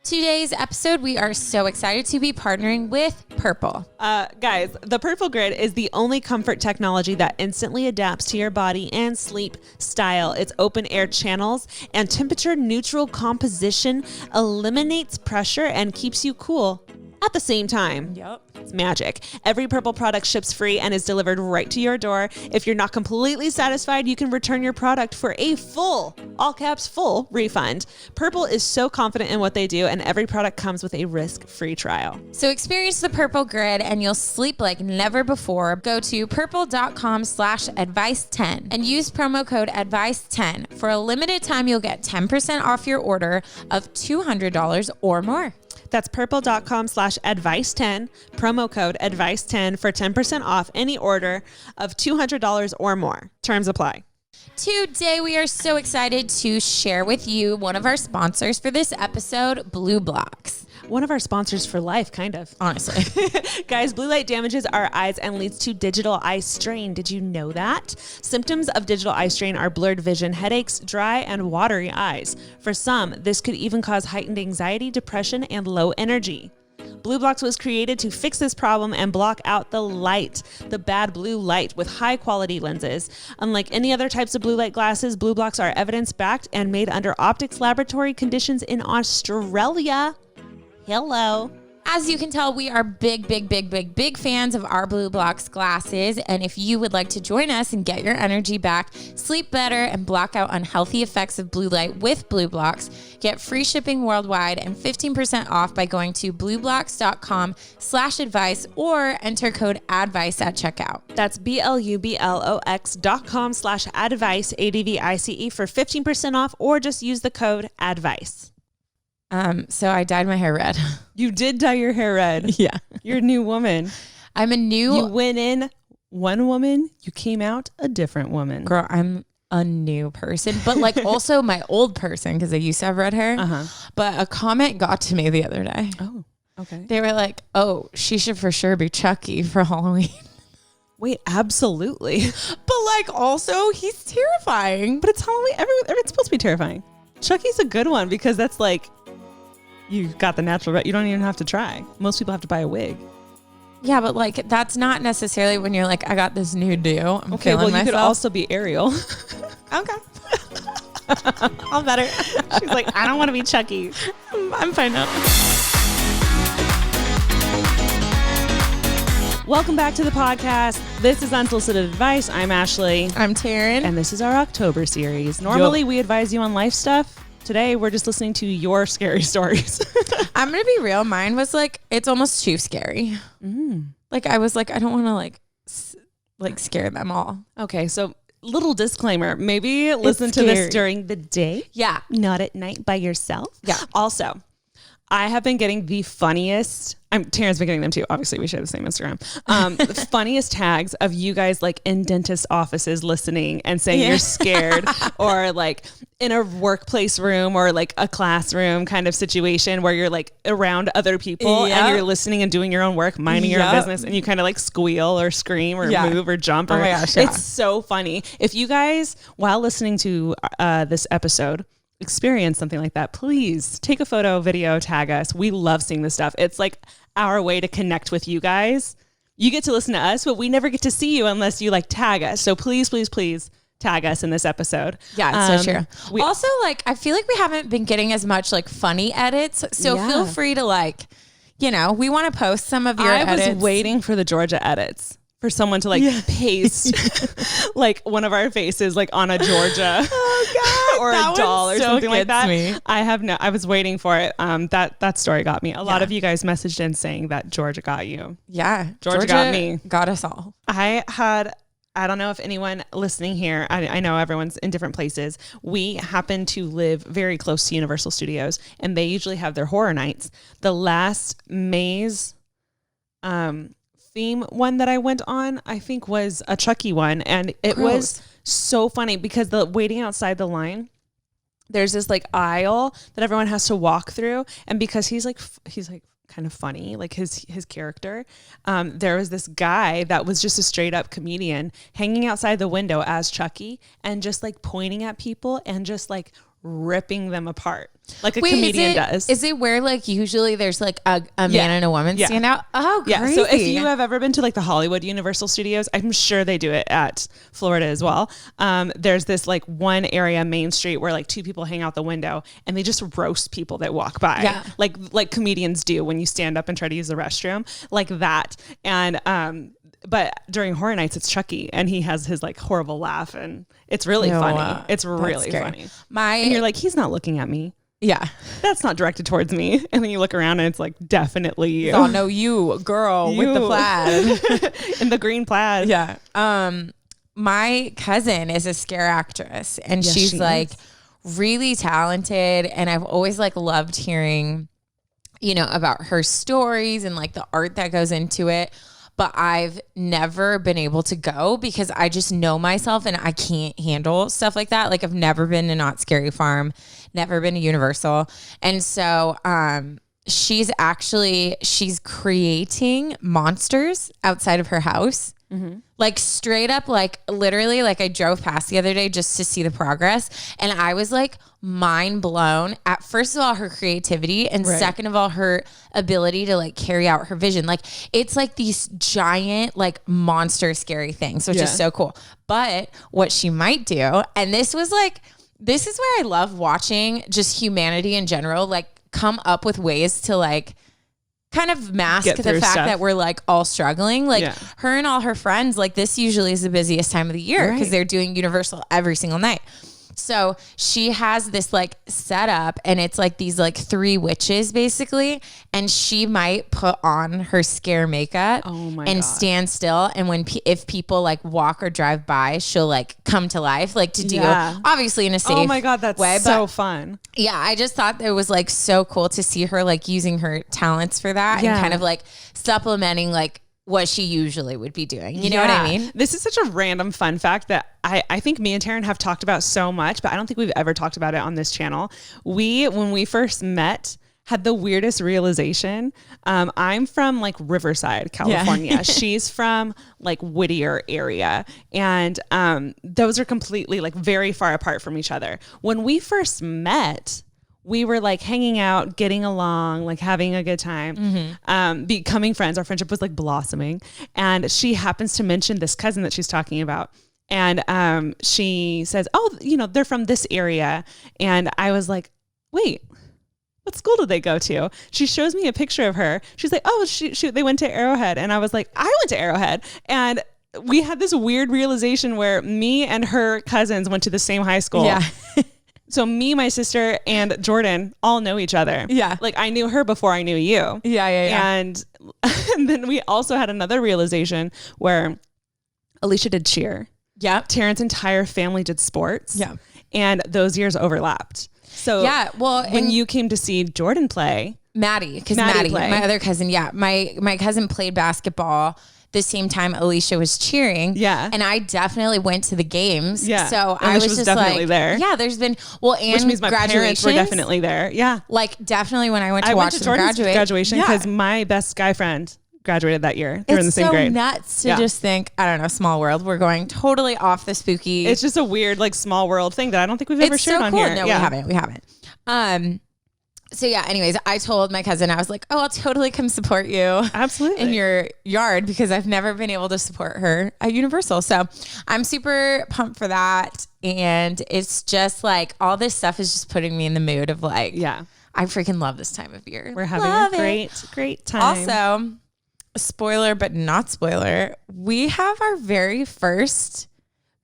Today's episode, we are so excited to be partnering with Purple. Guys, the Purple Grid is the only comfort technology that instantly adapts to your body and sleep style. Its open air channels and temperature neutral composition eliminates pressure and keeps you cool at the same time. Yep. It's magic. Every Purple product ships free and is delivered right to your door. If you're not completely satisfied, you can return your product for a full, all caps full refund. Purple is so confident in what they do, and every product comes with a risk-free trial. So experience the Purple Grid and you'll sleep like never before. Go to purple.com/advice10 and use promo code advice10. For a limited time, you'll get 10% off your order of $200 or more. That's purple.com/advice10, promo code advice10 for 10% off any order of $200 or more. Terms apply. Today, we are so excited to share with you one of our sponsors for this episode, Blue Blocks. One of our sponsors for life, kind of. Honestly. Guys, blue light damages our eyes and leads to digital eye strain. Did you know that? Symptoms of digital eye strain are blurred vision, headaches, dry and watery eyes. For some, this could even cause heightened anxiety, depression, and low energy. Blue Blocks was created to fix this problem and block out the light, the bad blue light, with high quality lenses. Unlike any other types of blue light glasses, Blue Blocks are evidence-backed and made under optics laboratory conditions in Australia. Hello. As you can tell, we are big fans of our Blue Blocks glasses. And if you would like to join us and get your energy back, sleep better, and block out unhealthy effects of blue light with Blue Blocks, get free shipping worldwide and 15% off by going to blueblocks.com/advice or enter code ADVICE at checkout. That's BLUBLOX.com/advice, ADVICE for 15% off, or just use the code ADVICE. So I dyed my hair red. You did dye your hair red. Yeah. You're a new woman. I'm a new... You went in one woman, you came out a different woman. Girl, I'm a new person, but like also my old person, because I used to have red hair. But a comment got to me the other day. Oh, okay. They were like, oh, she should for sure be Chucky for Halloween. Wait, absolutely. But like also he's terrifying. But it's Halloween. Everyone's supposed to be terrifying. Chucky's a good one because that's like... You got the natural, you don't even have to try. Most people have to buy a wig. Yeah, but like that's not necessarily when you're like, I got this new do. I'm okay, well, you myself. could also be Ariel. Okay. All better. She's like, I don't want to be Chucky. I'm fine now. Welcome back to the podcast. This is Unsolicited Advice. I'm Ashley. I'm Taryn. And this is our October series. Normally, we advise you on life stuff. Today, we're just listening to your scary stories. I'm going to be real. Mine was like, it's almost too scary. Like, I was like, I don't want to like scare them all. Okay, so little disclaimer. Maybe listen to this during the day. Yeah. Not at night by yourself. Yeah. Also, I have been getting the funniest... Taryn's been getting them too. Obviously, we share the same Instagram. The funniest tags of you guys like in dentist offices listening and saying you're scared, or like in a workplace room or like a classroom kind of situation where you're like around other people and you're listening and doing your own work, minding your own business, and you kind of like squeal or scream or move or jump. Or, oh my gosh, it's so funny. If you guys, while listening to this episode, experience something like that, please take a photo, video, tag us. We love seeing this stuff. It's like our way to connect with you guys. You get to listen to us, but we never get to see you unless you like tag us. So please tag us in this episode. Yeah, it's so true. Also, like, I feel like we haven't been getting as much like funny edits. So feel free to like, we want to post some of your edits. I was waiting for the Georgia edits. For someone to like paste like one of our faces like on a Georgia or a doll or something like that. I was waiting for it. That story got me. A lot of you guys messaged in saying that Georgia got you. Yeah. Georgia got me. Got us all. I don't know if anyone listening here, I know everyone's in different places. We happen to live very close to Universal Studios, and they usually have their horror nights. The last maze, theme one that I went on, I think was a Chucky one. And it was so funny because the waiting outside the line, there's this like aisle that everyone has to walk through. And because he's like kind of funny, like his character, there was this guy that was just a straight up comedian hanging outside the window as Chucky and just like pointing at people and just like ripping them apart like a comedian does. Is it where like usually there's like a man and a woman stand out? Oh, crazy. Yeah. So if you have ever been to like the Hollywood Universal Studios, I'm sure they do it at Florida as well. There's this like one area, Main Street, where like two people hang out the window and they just roast people that walk by. Yeah. Like comedians do when you stand up and try to use the restroom, like that. And but during horror nights, it's Chucky, and he has his like horrible laugh, and it's really funny. It's really funny. And you're like, he's not looking at me. Yeah. That's not directed towards me. And then you look around and it's like, definitely you. Oh, no, you, girl, with the plaid. In the green plaid. Yeah. My cousin is a scare actress, and she's like really talented. And I've always like loved hearing, you know, about her stories and like the art that goes into it. But I've never been able to go because I just know myself and I can't handle stuff like that. Like I've never been to Not Scary Farm, never been to Universal. And so she's creating monsters outside of her house. Mm-hmm. Like straight up, like literally, like I drove past the other day just to see the progress. And I was like mind blown at first of all, her creativity. And second of all, her ability to like carry out her vision. Like it's like these giant, like monster scary things, which is so cool. But what she might do, and this is where I love watching just humanity in general, like come up with ways to like kind of mask the fact that we're like all struggling. Like her and all her friends, like this usually is the busiest time of the year because they're doing Universal every single night. So she has this like setup, and it's like these like three witches basically, and she might put on her scare makeup and stand still, and if people like walk or drive by, she'll like come to life, like to do obviously in a safe way, so fun. Yeah, I just thought it was like so cool to see her like using her talents for that and kind of like supplementing like what she usually would be doing. You know what I mean? This is such a random fun fact that I think me and Taryn have talked about so much, but I don't think we've ever talked about it on this channel. When we first met, had the weirdest realization. I'm from like Riverside, California. Yeah. She's from like Whittier area. And those are completely like very far apart from each other. When we first met, we were like hanging out, getting along, like having a good time, becoming friends. Our friendship was like blossoming. And she happens to mention this cousin that she's talking about. And she says, oh, you know, they're from this area. And I was like, wait, what school did they go to? She shows me a picture of her. She's like, oh, shoot, they went to Arrowhead. And I was like, I went to Arrowhead. And we had this weird realization where me and her cousins went to the same high school. Yeah. So me, my sister, and Jordan all know each other. Yeah. Like I knew her before I knew you. Yeah. And then we also had another realization where Alicia did cheer. Yeah. Taryn's entire family did sports. Yeah. And those years overlapped. So when you came to see Jordan play. Maddie, my other cousin. Yeah. My cousin played basketball the same time Alicia was cheering. Yeah. And I definitely went to the games. Yeah. So I was just definitely like, there. Yeah, there's been, and which means my parents were definitely there. Yeah. Like definitely when I went to watch them graduation because my best guy friend graduated that year. They were in the same grade. It's so nuts to just think, I don't know, small world. We're going totally off the spooky. It's just a weird like small world thing that I don't think we've ever shared on here. No, we haven't. So yeah, anyways, I told my cousin, I was like, oh, I'll totally come support you. Absolutely. In your yard because I've never been able to support her at Universal. So I'm super pumped for that. And it's just like all this stuff is just putting me in the mood of like, I freaking love this time of year. We're having a great time. Also, spoiler, but not spoiler, we have our very first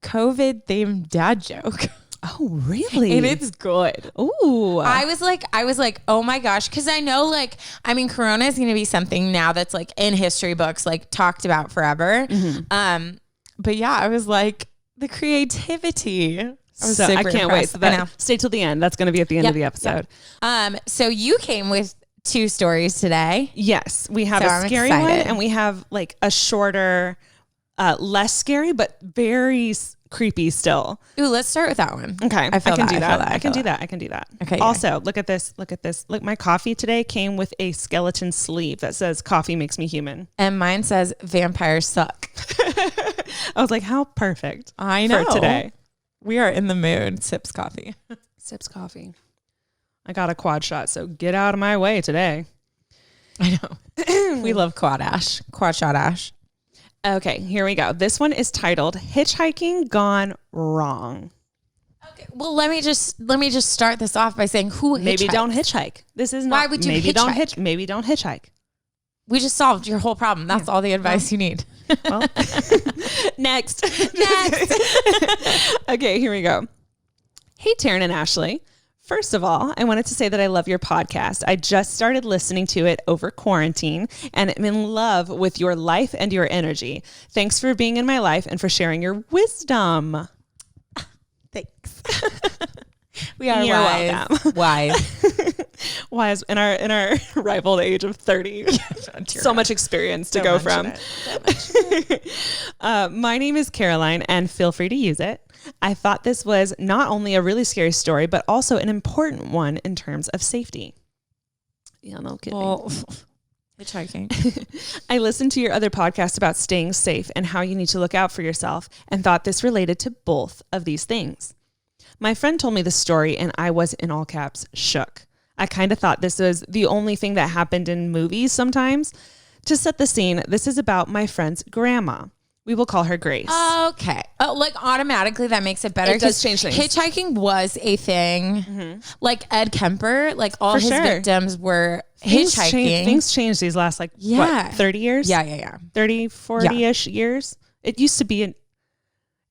COVID themed dad joke. Oh, really? And it's good. Ooh. I was like, oh my gosh. Cause I know like, I mean, Corona is going to be something now that's like in history books, like talked about forever. Mm-hmm. But yeah, I was like the creativity. I can't wait. So stay till the end. That's going to be at the end of the episode. Yep. So you came with 2 stories today. Yes. We have a scary one and we have like a shorter, less scary, but very creepy still. Ooh, let's start with that one. Okay. I can do that. Okay. Also, look at this. Look, my coffee today came with a skeleton sleeve that says coffee makes me human. And mine says vampires suck. I was like, how perfect. I know. For today. We are in the mood. Sips coffee. Sips coffee. I got a quad shot, so get out of my way today. I know. We love quad shot ash. Okay, here we go. This one is titled Hitchhiking Gone Wrong. Okay, well, let me just start this off by saying who Maybe hitchhikes? don't hitchhike. This is not. Why would you hitchhike? Maybe don't hitchhike. We just solved your whole problem. That's all the advice you need. Well, next. Okay, here we go. Hey, Taryn and Ashley. First of all, I wanted to say that I love your podcast. I just started listening to it over quarantine and I'm in love with your life and your energy. Thanks for being in my life and for sharing your wisdom. Thanks. We are You're wise. welcome. Wise. Wise in our rivaled age of 30. So much experience to go from. My name is Caroline and feel free to use it. I thought this was not only a really scary story, but also an important one in terms of safety. Yeah, no kidding. Well, hitchhiking. I listened to your other podcast about staying safe and how you need to look out for yourself and thought this related to both of these things. My friend told me the story and I was, in all caps, shook. I kind of thought this was the only thing that happened in movies sometimes. To set the scene, this is about my friend's grandma. We will call her Grace. Okay. Like automatically that makes it better. It does change things. Hitchhiking was a thing. Mm-hmm. Like Ed Kemper, like all For his sure. victims were hitchhiking. Things changed these last what, 30 years? Yeah. 30, 40-ish years. It used to be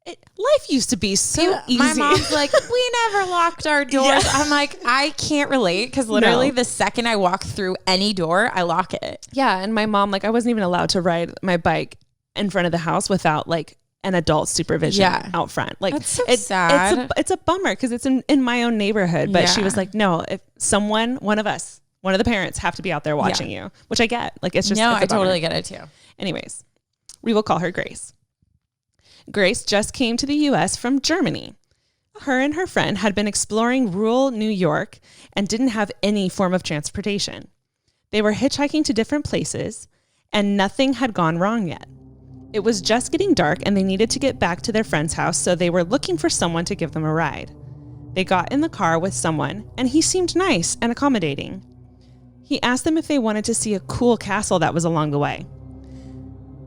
life used to be so easy. My mom's like, we never locked our doors. Yeah. I'm like, I can't relate because literally the second I walk through any door, I lock it. Yeah. And my mom, like I wasn't even allowed to ride my bike in front of the house without like an adult supervision out front. Like that's so sad. It's a bummer because it's in my own neighborhood. But she was like, no, if one of the parents have to be out there watching you, which I get. Like it's just, no, it's I totally get it too. Anyways, we will call her Grace. Grace just came to the U.S. from Germany. Her and her friend had been exploring rural New York and didn't have any form of transportation. They were hitchhiking to different places and nothing had gone wrong yet. It was just getting dark and they needed to get back to their friend's house, so they were looking for someone to give them a ride. They got in the car with someone and he seemed nice and accommodating. He asked them if they wanted to see a cool castle that was along the way.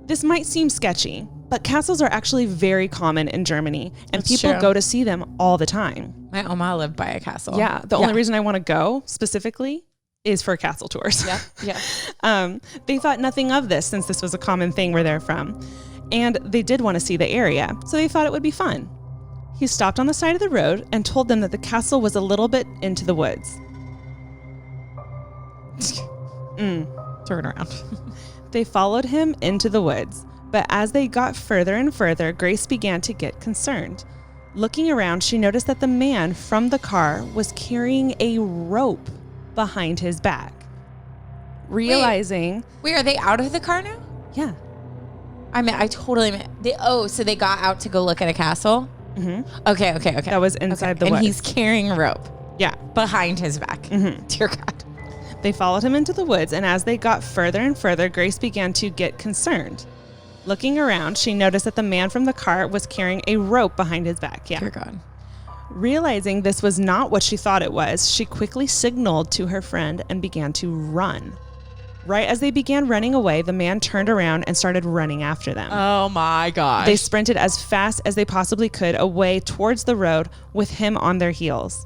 This might seem sketchy, but castles are actually very common in Germany and people go to see them all the time. My Oma lived by a castle. Yeah. The only reason I want to go specifically is for castle tours. Yeah. They thought nothing of this since this was a common thing where they're from. And they did want to see the area, so they thought it would be fun. He stopped on the side of the road and told them that the castle was a little bit into the woods. Turn around. They followed him into the woods, but as they got further and further, Grace began to get concerned. Looking around, she noticed that the man from the car was carrying a rope behind his back. Realizing... Wait, are they out of the car now? Yeah. I totally meant... so they got out to go look at a castle? Mm-hmm. Okay. That was inside the woods. And he's carrying a rope. Yeah. Behind his back. Mm-hmm. Dear God. They followed him into the woods, and as they got further and further, Grace began to get concerned. Looking around, she noticed that the man from the car was carrying a rope behind his back. Yeah. Dear God. Realizing this was not what she thought it was, she quickly signaled to her friend and began to run. Right as they began running away, the man turned around and started running after them. Oh my gosh. They sprinted as fast as they possibly could away towards the road with him on their heels.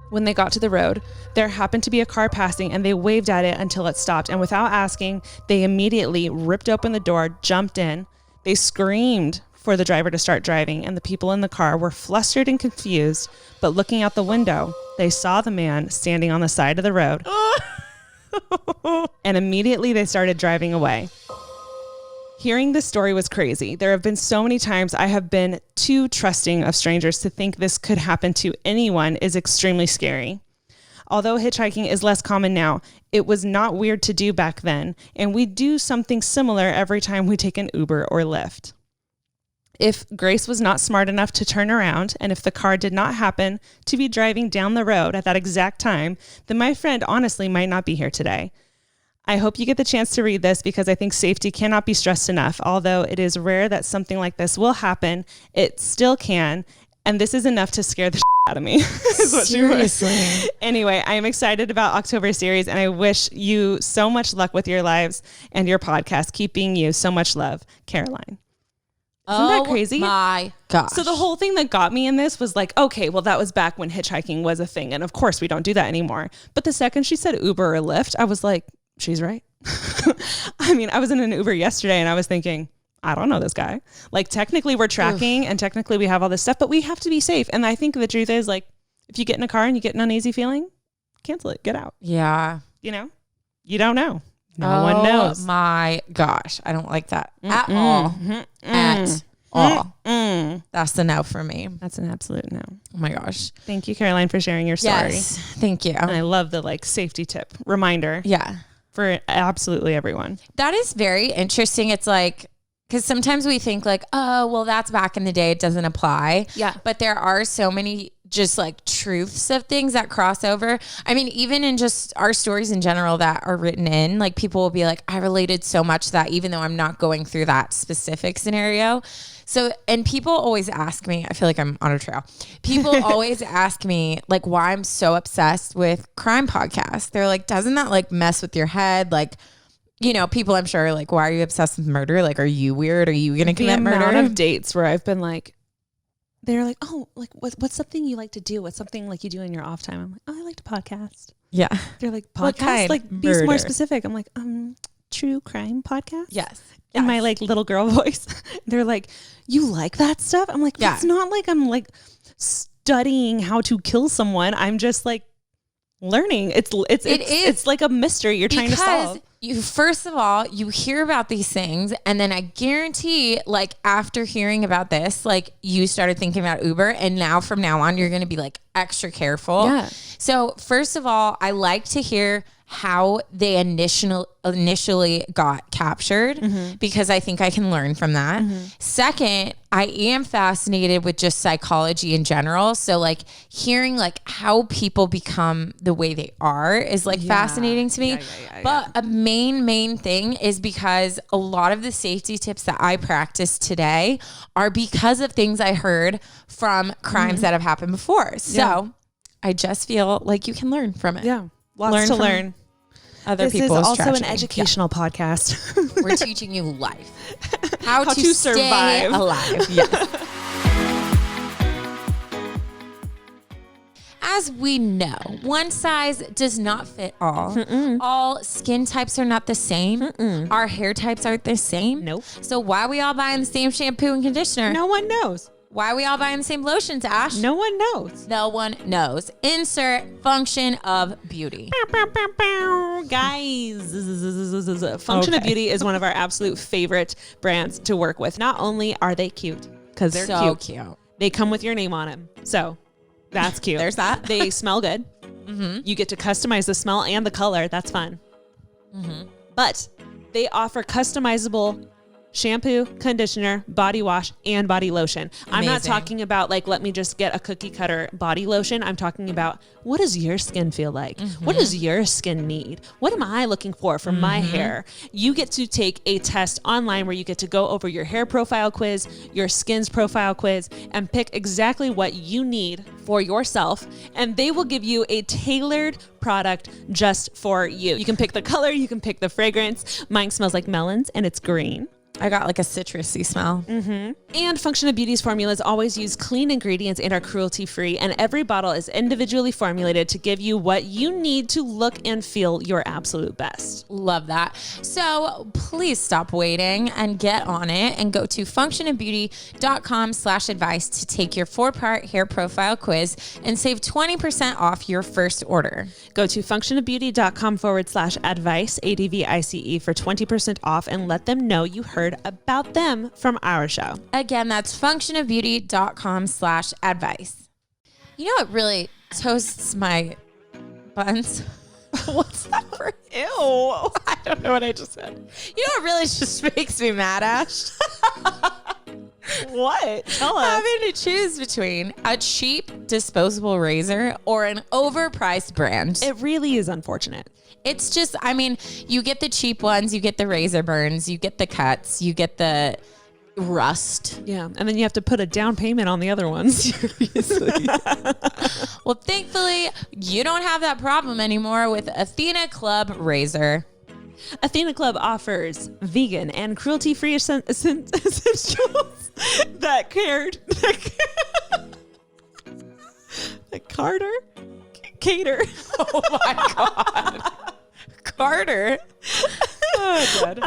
When they got to the road, there happened to be a car passing and they waved at it until it stopped. And without asking, they immediately ripped open the door, jumped in. They screamed for the driver to start driving, and the people in the car were flustered and confused. But looking out the window, they saw the man standing on the side of the road. And immediately they started driving away. Hearing this story was crazy. There have been so many times I have been too trusting of strangers to think this could happen to anyone is extremely scary. Although hitchhiking is less common now, it was not weird to do back then, and we do something similar every time we take an Uber or Lyft. If Grace was not smart enough to turn around, and if the car did not happen to be driving down the road at that exact time, then my friend honestly might not be here today. I hope you get the chance to read this because I think safety cannot be stressed enough. Although it is rare that something like this will happen, it still can. And this is enough to scare the shit out of me. Is what Seriously. She was. Anyway, I am excited about October series, and I wish you so much luck with your lives and your podcast. Keep being you. So much love, Caroline. Isn't that crazy? My gosh. So the whole thing that got me in this was like, okay, well, that was back when hitchhiking was a thing. And of course, we don't do that anymore. But the second she said Uber or Lyft, I was like, she's right. I mean, I was in an Uber yesterday and I was thinking, I don't know this guy. Like, technically we're tracking and technically we have all this stuff, but we have to be safe. And I think the truth is, like, if you get in a car and you get an uneasy feeling, cancel it, get out. Yeah. You know, you don't know. No one knows. My gosh. I don't like that at all. At all. That's a no for me. That's an absolute no. Oh my gosh. Thank you, Caroline, for sharing your story. Yes. Thank you. And I love the like safety tip reminder. Yeah. For absolutely everyone. That is very interesting. It's like, because sometimes we think like, oh, well, that's back in the day. It doesn't apply. Yeah. But there are so many just like truths of things that cross over. I mean, even in just our stories in general that are written in, like people will be like, I related so much to that, even though I'm not going through that specific scenario. So, and people always ask me, I feel like I'm on a trail. People always ask me like why I'm so obsessed with crime podcasts. They're like, doesn't that like mess with your head? Like, you know, people I'm sure are like, why are you obsessed with murder? Like, are you weird? Are you going to commit murder? The amount of dates where I've been like, they're like, oh, like what's something you like to do? What's something like you do in your off time? I'm like, oh, I like to podcast. Yeah. They're like, What podcast? kind? Like, be Murder. more specific. I'm like, true crime podcast? Yes. In my like little girl voice. They're like, you like that stuff? I'm like, Yeah. it's not like I'm like studying how to kill someone. I'm just like learning. It's like a mystery you're trying to solve. You, first of all, you hear about these things, and then I guarantee, like, after hearing about this, like, you started thinking about Uber, and now from now on, you're going to be, like, extra careful. Yeah. So, first of all, I like to hear how they initially got captured because I think I can learn from that. Second, I am fascinated with just psychology in general. So like hearing like how people become the way they are is like fascinating to me. But a main thing is because a lot of the safety tips that I practice today are because of things I heard from crimes that have happened before. So I just feel like you can learn from it. Yeah. Lots to learn. Other This is people's also tragedy. an educational podcast. We're teaching you life. How to survive. stay alive. Yes. As we know, one size does not fit all. All skin types are not the same. Our hair types aren't the same. Nope. So why are we all buying the same shampoo and conditioner? No one knows. Why are we all buying the same lotions, Ash? No one knows. No one knows. Insert function of beauty. Guys, Function of Beauty is one of our absolute favorite brands to work with. Not only are they cute, because they're So cute. They come with your name on them. So that's cute. There's that. They smell good. You get to customize the smell and the color. That's fun. But they offer customizable shampoo, conditioner, body wash, and body lotion. I'm not talking about like, let me just get a cookie cutter body lotion. I'm talking about, what does your skin feel like? What does your skin need? What am I looking for my hair? You get to take a test online where you get to go over your hair profile quiz, your skin's profile quiz, and pick exactly what you need for yourself. And they will give you a tailored product just for you. You can pick the color, you can pick the fragrance. Mine smells like melons and it's green. I got like a citrusy smell. And Function of Beauty's formulas always use clean ingredients and are cruelty-free, and every bottle is individually formulated to give you what you need to look and feel your absolute best. Love that. So please stop waiting and get on it and go to functionofbeauty.com/advice to take your 4-part hair profile quiz and save 20% off your first order. Go to functionofbeauty.com/advice, ADVICE, for 20% off and let them know you heard about them from our show. Again, that's functionofbeauty.com/advice. You know what really toasts my buns? What's that for? Ew. I don't know what I just said. You know what really just makes me mad, Ash? What? Tell us. Having to choose between a cheap disposable razor or an overpriced brand. It really is unfortunate. It's just, I mean, you get the cheap ones, you get the razor burns, you get the cuts, you get the rust. Yeah. And then you have to put a down payment on the other ones. Seriously. Well, thankfully, you don't have that problem anymore with Athena Club Razor. Athena Club offers vegan and cruelty-free essentials that cater. Oh my God. Carter. Oh, God.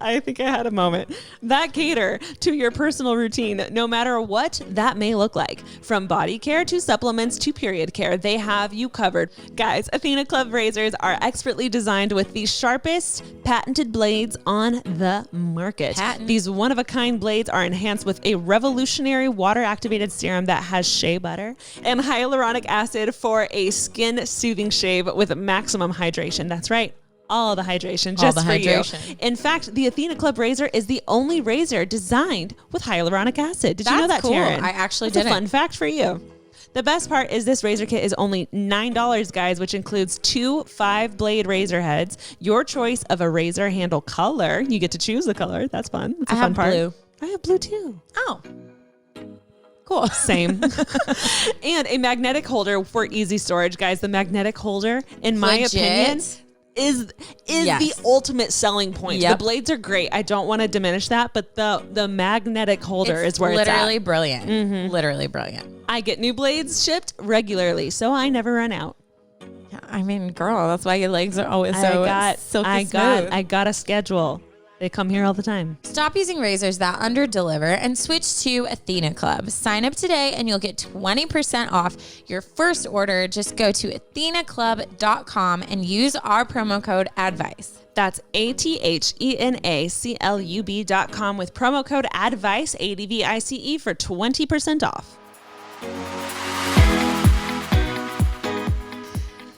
I think I had a moment. That cater to your personal routine, no matter what that may look like. From body care to supplements to period care, they have you covered. Guys, Athena Club razors are expertly designed with the sharpest patented blades on the market. These one-of-a-kind blades are enhanced with a revolutionary water-activated serum that has shea butter and hyaluronic acid for a skin-soothing shave with maximum hydration. That's right. All the hydration just for you. In fact, the Athena Club razor is the only razor designed with hyaluronic acid. Did you know that, cool. Taryn? I actually That's didn't. a fun fact for you. The best part is this razor kit is only $9, guys, which includes 2 5-blade razor heads, your choice of a razor handle color. You get to choose the color. That's fun. That's a fun part. Blue. I have blue too. Oh. Cool. Same. And a magnetic holder for easy storage, guys. The magnetic holder, in my opinion, is the ultimate selling point. Yep. The blades are great. I don't want to diminish that, but the magnetic holder is where it's at. Literally brilliant. Mm-hmm. Literally brilliant. I get new blades shipped regularly, so I never run out. I mean, girl, that's why your legs are always silky smooth. I got a schedule. They come here all the time. Stop using razors that under-deliver and switch to Athena Club. Sign up today and you'll get 20% off your first order. Just go to athenaclub.com and use our promo code ADVICE. That's ATHENACLUB.com with promo code ADVICE, ADVICE, for 20% off.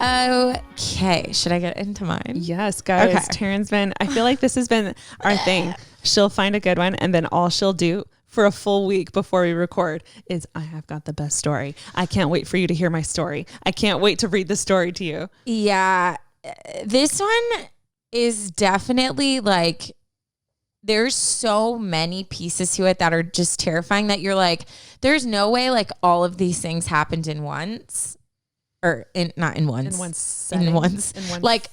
Okay, should I get into mine? Yes, guys. Okay. Taryn's I feel like this has been our thing. She'll find a good one, and then all she'll do for a full week before we record is, I have got the best story. I can't wait for you to hear my story. I can't wait to read the story to you. Yeah, this one is definitely like, there's so many pieces to it that are just terrifying that you're like, there's no way like all of these things happened in once. Or not in once. In one setting. In once. Like,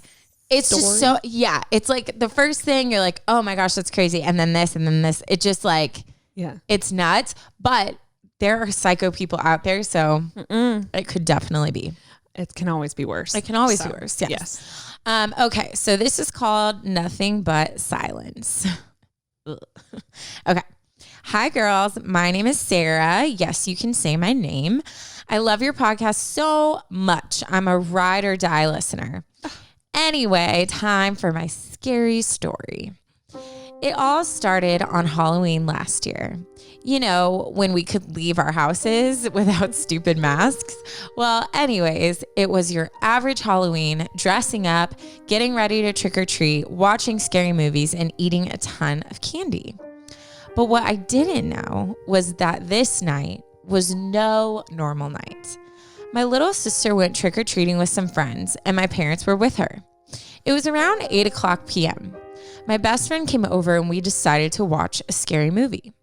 it's story. just so, yeah. It's like the first thing you're like, oh my gosh, that's crazy. And then this and then this. It just like, yeah, it's nuts. But there are psycho people out there. So it could definitely be. It can always be worse. It can always be worse. Yes. Okay. So this is called Nothing But Silence. Okay. Hi, girls. My name is Sarah. Yes, you can say my name. I love your podcast so much. I'm a ride or die listener. Anyway, time for my scary story. It all started on Halloween last year. You know, when we could leave our houses without stupid masks. Well, anyways, it was your average Halloween, dressing up, getting ready to trick or treat, watching scary movies, and eating a ton of candy. But what I didn't know was that this night was no normal night. My little sister went trick-or-treating with some friends, and my parents were with her. It was around 8:00 p.m. My best friend came over and we decided to watch a scary movie.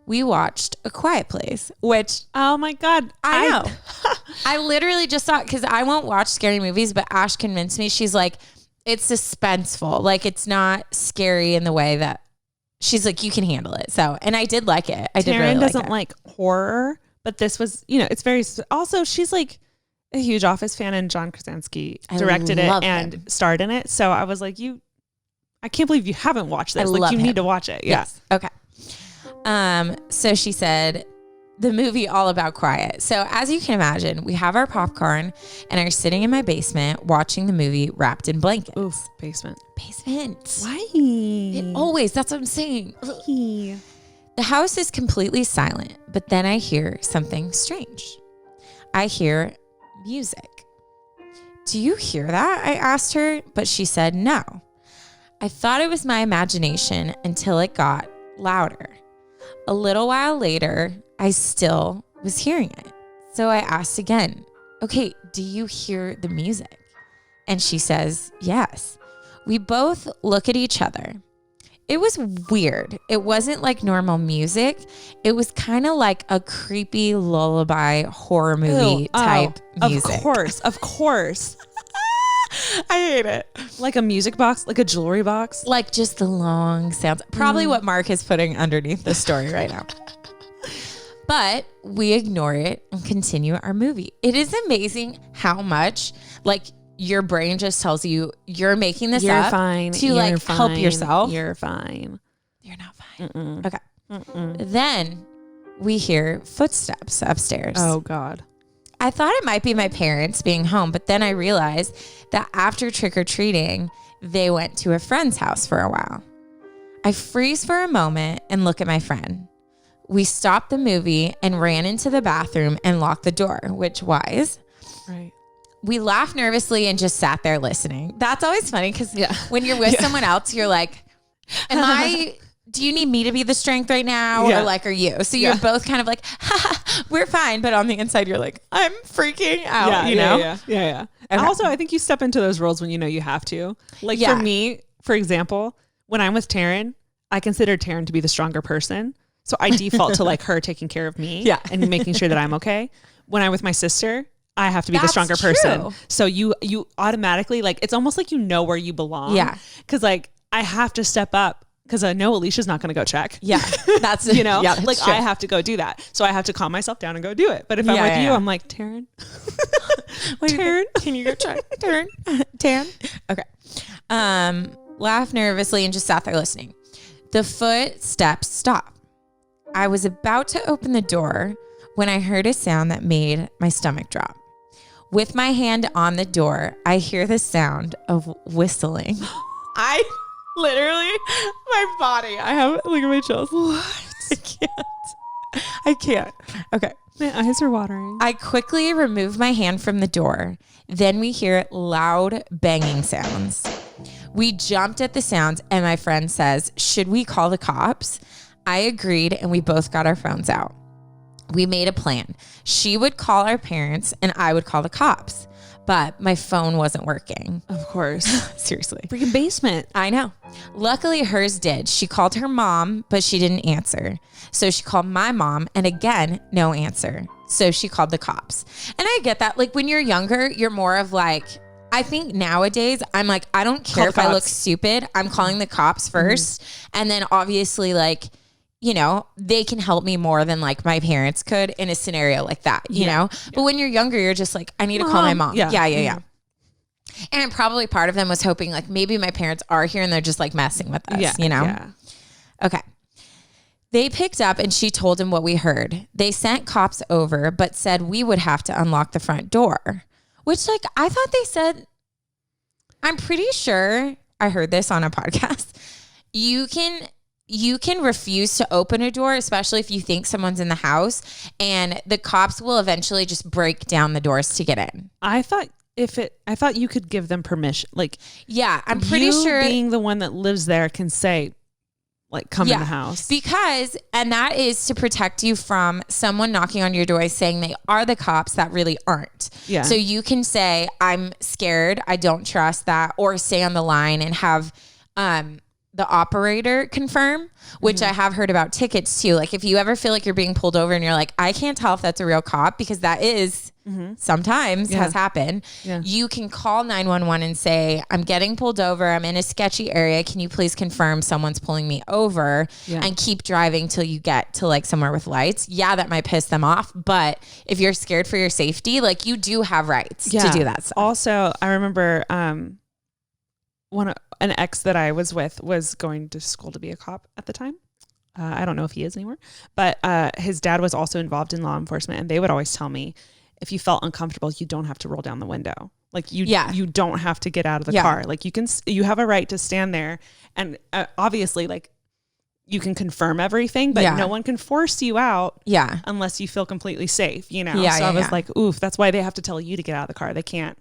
We watched A Quiet Place, which, oh my God, I know. I literally just thought, because I won't watch scary movies, but Ash convinced me. She's like, it's suspenseful. Like, it's not scary in the way that she's like, you can handle it. So, and I did like it. Taryn doesn't like horror. But this was, you know, it's very, also she's like a huge Office fan, and John Krasinski directed it and starred in it. So I was like, I can't believe you haven't watched this. Like, you need to watch it. Yeah. Yes. Okay. So she said the movie All About Quiet. So as you can imagine, we have our popcorn and are sitting in my basement watching the movie wrapped in blankets. Oof, basement. Why? It always, that's what I'm saying. Why? The house is completely silent, but then I hear something strange. I hear music. Do you hear that? I asked her, but she said no. I thought it was my imagination until it got louder. A little while later, I still was hearing it. So I asked again, okay, do you hear the music? And she says, yes. We both look at each other. It was weird. It wasn't like normal music. It was kind of like a creepy lullaby horror movie type music. Of course. I hate it. Like a music box, like a jewelry box. Like just the long sounds. Probably what Mark is putting underneath the story right now. But we ignore it and continue our movie. It is amazing how much like your brain just tells you you're making this up fine. to You're like fine. help yourself. You're fine. You're not fine. Mm-mm. Okay. Mm-mm. Then we hear footsteps upstairs. Oh God. I thought it might be my parents being home, but then I realized that after trick-or-treating, they went to a friend's house for a while. I freeze for a moment and look at my friend. We stopped the movie and ran into the bathroom and locked the door, which wise. Right. We laughed nervously and just sat there listening. That's always funny because when you're with someone else, you're like, do you need me to be the strength right now? Or like, are you? So you're both kind of like, we're fine. But on the inside, you're like, I'm freaking out, you know? Yeah. And also, I think you step into those roles when you know you have to. Like for me, for example, when I'm with Taryn, I consider Taryn to be the stronger person. So I default to like her taking care of me and making sure that I'm okay. When I'm with my sister, I have to be the stronger person. So you automatically like, it's almost like you know where you belong. Yeah. Cause like I have to step up because I know Alicia's not going to go check. Yeah. That's, like true. I have to go do that. So I have to calm myself down and go do it. But if I'm with you, I'm like, Taryn, Taryn, can you go check? Taryn. Okay. Laughed nervously and just sat there listening. The footsteps stopped. I was about to open the door when I heard a sound that made my stomach drop. With my hand on the door, I hear the sound of whistling. I literally, my body, look at my chills. What? I can't. Okay. My eyes are watering. I quickly remove my hand from the door. Then we hear loud banging sounds. We jumped at the sounds and my friend says, should we call the cops? I agreed and we both got our phones out. We made a plan. She would call our parents and I would call the cops, but my phone wasn't working. Of course. Seriously. Freaking basement. I know. Luckily hers did. She called her mom, but she didn't answer. So she called my mom and again, no answer. So she called the cops. And I get that. Like when you're younger, you're more of like, I think nowadays I'm like, I don't care if I look stupid. I'm calling the cops first. And then obviously like, you know, they can help me more than like my parents could in a scenario like that, you know? Yeah. But when you're younger, you're just like, I need to call my mom. Yeah. And probably part of them was hoping like maybe my parents are here and they're just like messing with us, you know? Yeah. Okay. They picked up and she told him what we heard. They sent cops over, but said we would have to unlock the front door, which like, I thought they said, I'm pretty sure I heard this on a podcast. You can refuse to open a door, especially if you think someone's in the house, and the cops will eventually just break down the doors to get in. I thought you could give them permission. Like, yeah, I'm pretty sure being the one that lives there can say, like, come in the house. And that is to protect you from someone knocking on your door saying they are the cops that really aren't. Yeah. So you can say, I'm scared, I don't trust that, or stay on the line and have, the operator confirm, which I have heard about tickets too. Like if you ever feel like you're being pulled over and you're like, I can't tell if that's a real cop, because that is sometimes has happened. Yeah. You can call 911 and say, I'm getting pulled over. I'm in a sketchy area. Can you please confirm someone's pulling me over and keep driving till you get to like somewhere with lights? Yeah, that might piss them off. But if you're scared for your safety, like you do have rights to do that stuff. Also, I remember, an ex that I was with was going to school to be a cop at the time. I don't know if he is anymore, but his dad was also involved in law enforcement, and they would always tell me, if you felt uncomfortable, you don't have to roll down the window. Like you don't have to get out of the car. Like you have a right to stand there, and obviously, like you can confirm everything, but no one can force you out. Unless you feel completely safe. You know. So I was like, oof. That's why they have to tell you to get out of the car. They can't.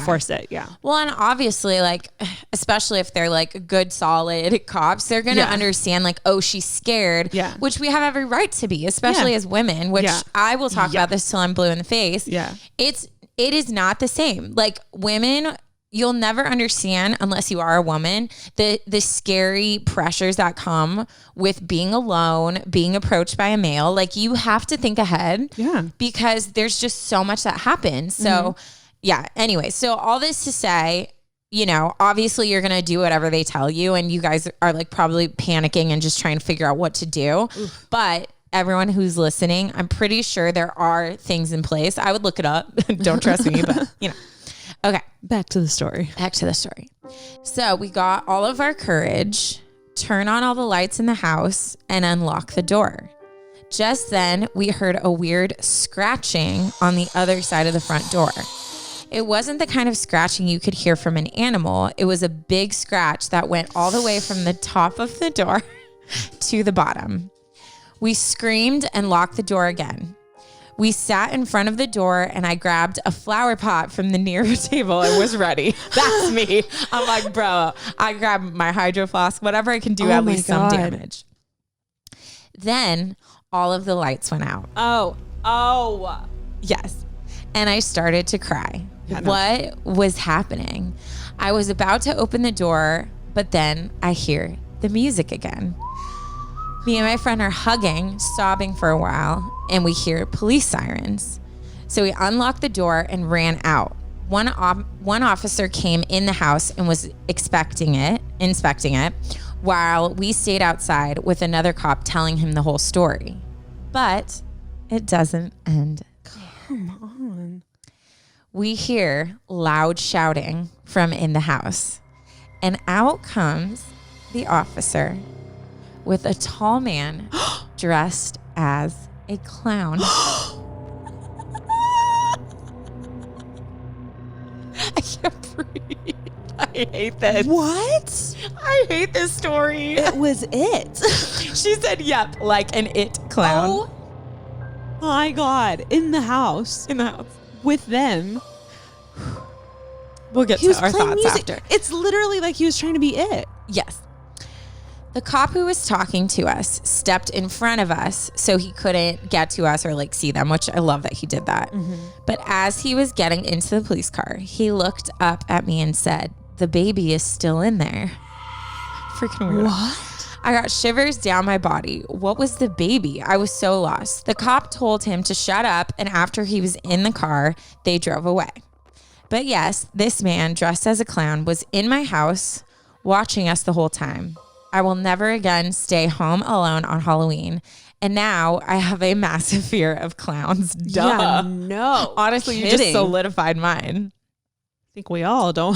Force it. Well, and obviously like, especially if they're like good, solid cops, they're going to understand like, oh, she's scared, which we have every right to be, especially as women, which I will talk about this till I'm blue in the face. It is not the same. Like women you'll never understand unless you are a woman, the scary pressures that come with being alone, being approached by a male. Like you have to think ahead because there's just so much that happens. So yeah. Anyway, so all this to say, you know, obviously you're going to do whatever they tell you and you guys are like probably panicking and just trying to figure out what to do. Oof. But everyone who's listening, I'm pretty sure there are things in place. I would look it up. Don't trust me, but you know. Okay. Back to the story. So we got all of our courage, turn on all the lights in the house and unlock the door. Just then we heard a weird scratching on the other side of the front door. It wasn't the kind of scratching you could hear from an animal. It was a big scratch that went all the way from the top of the door to the bottom. We screamed and locked the door again. We sat in front of the door and I grabbed a flower pot from the nearest table and was ready. That's me. I'm like, bro, I grabbed my hydro flask, whatever I can do, at least some damage. Then all of the lights went out. Oh. Yes. And I started to cry. What was happening? I was about to open the door, but then I hear the music again. Me and my friend are hugging, sobbing for a while, and we hear police sirens. So we unlocked the door and ran out. One officer came in the house and was inspecting it, while we stayed outside with another cop telling him the whole story. But it doesn't end. Come on. We hear loud shouting from in the house, and out comes the officer with a tall man dressed as a clown. I can't breathe. I hate this. What? I hate this story. It was it. She said, yep, like an it clown. Oh my God. In the house. With them. We'll get to our thoughts after. It's literally like he was trying to be it. Yes. The cop who was talking to us stepped in front of us so he couldn't get to us or like see them, which I love that he did that. Mm-hmm. But as he was getting into the police car, he looked up at me and said, "The baby is still in there." Freaking weird. What? I got shivers down my body. What was the baby? I was so lost. The cop told him to shut up, and after he was in the car, they drove away. But yes, this man dressed as a clown was in my house watching us the whole time. I will never again stay home alone on Halloween. And now I have a massive fear of clowns. Duh. Yeah, no. Honestly, you just solidified mine. I think we all don't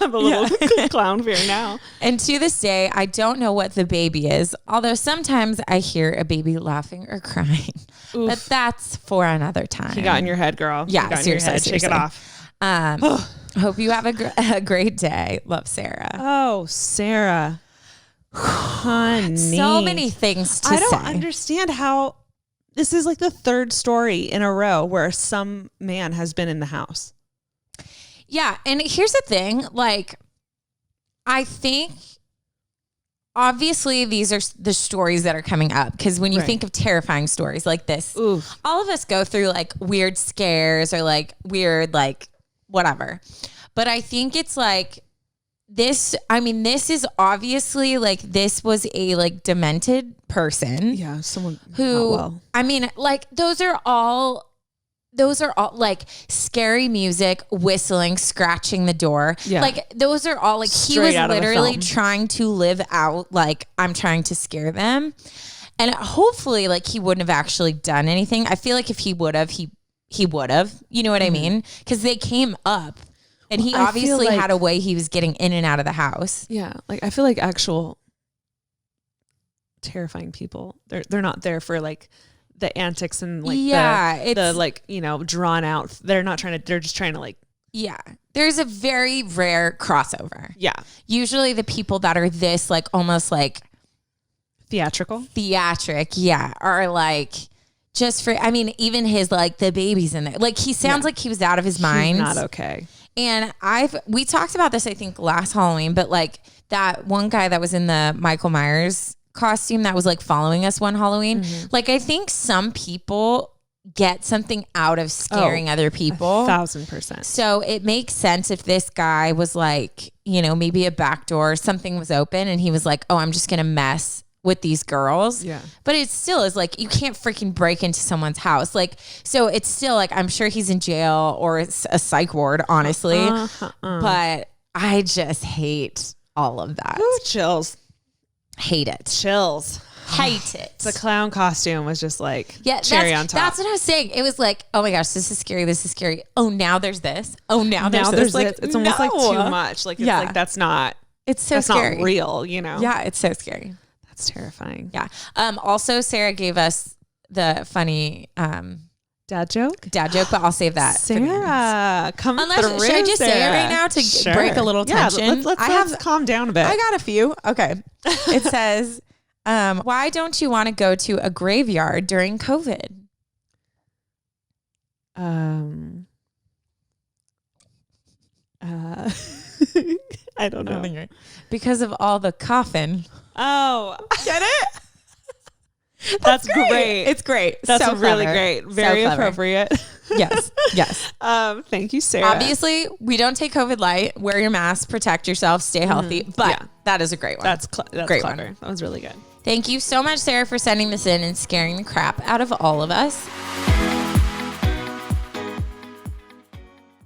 have a little clown fear now. And to this day, I don't know what the baby is, although sometimes I hear a baby laughing or crying. Oof. But that's for another time. You got in your head, girl. Yeah, seriously. Shake it off. Hope you have a great day. Love, Sarah. Oh, Sarah. Honey. So many things to say. I don't understand how this is like the third story in a row where some man has been in the house. Yeah. And here's the thing. Like, I think obviously these are the stories that are coming up. Because when you think of terrifying stories like this, all of us go through like weird scares or like weird, like whatever. But I think it's like, this is obviously like, this was a like demented person. Yeah. Someone who, I mean, like those are all like scary music, whistling, scratching the door. Yeah. Like those are all like, straight he was literally trying to live out, like I'm trying to scare them. And hopefully like he wouldn't have actually done anything. I feel like if he would have, he would have, you know what I mean? Because they came up. And he obviously had a way he was getting in and out of the house. Yeah. Like I feel like actual terrifying people, they're not there for like the antics and like the like, you know, drawn out. They're just trying to like. Yeah. There's a very rare crossover. Yeah. Usually the people that are this like almost like theatric. Yeah. Are like just for, I mean, even his like the baby's in there. Like he sounds like he was out of his mind. He's not okay. And we talked about this, I think, last Halloween, but like that one guy that was in the Michael Myers costume that was like following us one Halloween. Mm-hmm. Like, I think some people get something out of scaring other people. 1,000%. So it makes sense if this guy was like, you know, maybe a back door, something was open and he was like, oh, I'm just going to mess with these girls. Yeah. But it still is like, you can't freaking break into someone's house. Like, so it's still like, I'm sure he's in jail or it's a psych ward, honestly. But I just hate all of that. Ooh, chills. Hate it. Chills. Hate it. The clown costume was just like cherry on top. That's what I was saying. It was like, oh my gosh, this is scary. This is scary. Oh, now there's this. Oh, now there's this. Like, it's almost like too much. Like, it's like, that's not, it's so that's scary. not real, you know? Yeah, it's so scary. That's terrifying. Yeah. Also, Sarah gave us the funny dad joke, but I'll save that. Sarah, come through. Should I just say it right now to break a little tension? Let's calm down a bit. I got a few. Okay. It says, why don't you want to go to a graveyard during COVID? I don't know. Because of all the coffin. Oh, get it? That's great. It's great. That's so really clever. Great. Very appropriate. Yes. Thank you, Sarah. Obviously, we don't take COVID light. Wear your mask, protect yourself, stay healthy. But that is a great one. That's great clever. one. That was really good. Thank you so much, Sarah, for sending this in and scaring the crap out of all of us.